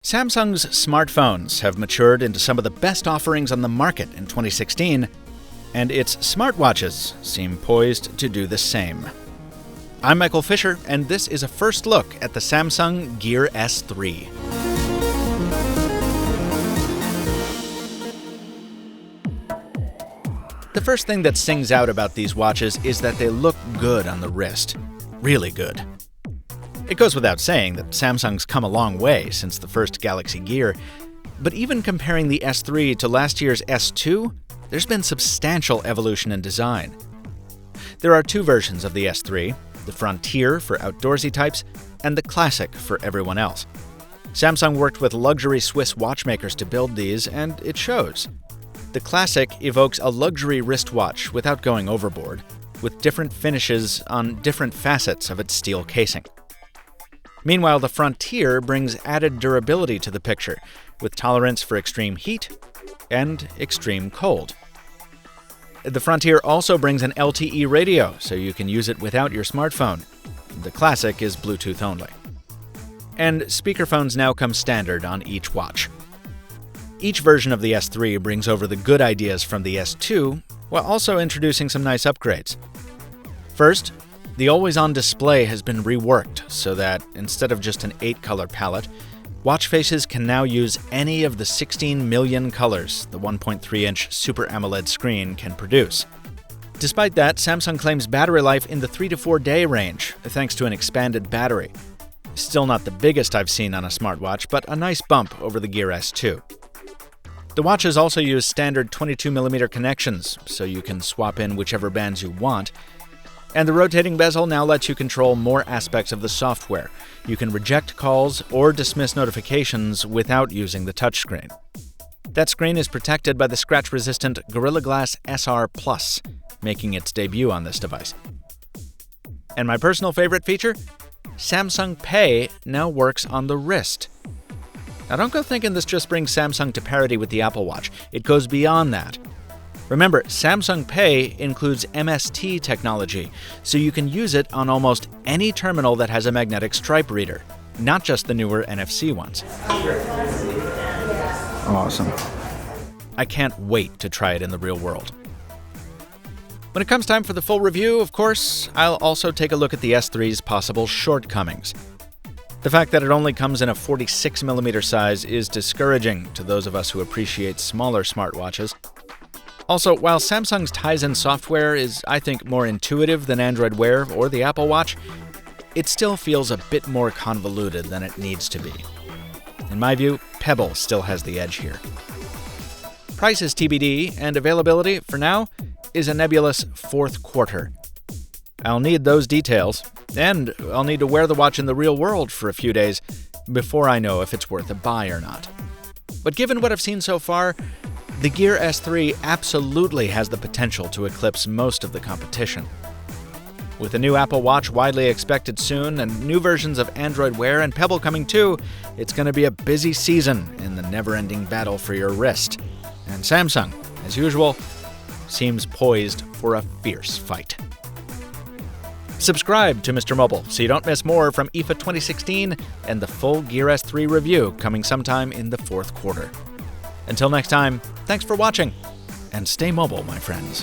Samsung's smartphones have matured into some of the best offerings on the market in 2016, and its smartwatches seem poised to do the same. I'm Michael Fisher, and this is a first look at the Samsung Gear S3. The first thing that sings out about these watches is that they look good on the wrist. Really good. It goes without saying that Samsung's come a long way since the first Galaxy Gear, but even comparing the S3 to last year's S2, there's been substantial evolution in design. There are two versions of the S3, the Frontier for outdoorsy types and the Classic for everyone else. Samsung worked with luxury Swiss watchmakers to build these, and it shows. The Classic evokes a luxury wristwatch without going overboard, with different finishes on different facets of its steel casing. Meanwhile, the Frontier brings added durability to the picture, with tolerance for extreme heat and extreme cold. The Frontier also brings an LTE radio, so you can use it without your smartphone. The Classic is Bluetooth only. And speakerphones now come standard on each watch. Each version of the S3 brings over the good ideas from the S2, while also introducing some nice upgrades. First, the always-on display has been reworked so that, instead of just an 8-color palette, watch faces can now use any of the 16 million colors the 1.3-inch Super AMOLED screen can produce. Despite that, Samsung claims battery life in the 3 to 4 day range, thanks to an expanded battery. Still not the biggest I've seen on a smartwatch, but a nice bump over the Gear S2. The watches also use standard 22mm connections, so you can swap in whichever bands you want. And the rotating bezel now lets you control more aspects of the software. You can reject calls or dismiss notifications without using the touchscreen. That screen is protected by the scratch-resistant Gorilla Glass SR Plus, making its debut on this device. And my personal favorite feature? Samsung Pay now works on the wrist. Now don't go thinking this just brings Samsung to parity with the Apple Watch. It goes beyond that. Remember, Samsung Pay includes MST technology, so you can use it on almost any terminal that has a magnetic stripe reader, not just the newer NFC ones. Awesome. I can't wait to try it in the real world. When it comes time for the full review, of course, I'll also take a look at the S3's possible shortcomings. The fact that it only comes in a 46mm size is discouraging to those of us who appreciate smaller smartwatches. Also, while Samsung's Tizen software is, I think, more intuitive than Android Wear or the Apple Watch, it still feels a bit more convoluted than it needs to be. In my view, Pebble still has the edge here. Price is TBD, and availability, for now, is a nebulous fourth quarter. I'll need those details, and I'll need to wear the watch in the real world for a few days before I know if it's worth a buy or not. But given what I've seen so far, the Gear S3 absolutely has the potential to eclipse most of the competition. With the new Apple Watch widely expected soon and new versions of Android Wear and Pebble coming too, it's going to be a busy season in the never-ending battle for your wrist. And Samsung, as usual, seems poised for a fierce fight. Subscribe to MrMobile so you don't miss more from IFA 2016 and the full Gear S3 review coming sometime in the fourth quarter. Until next time, thanks for watching, and stay mobile, my friends.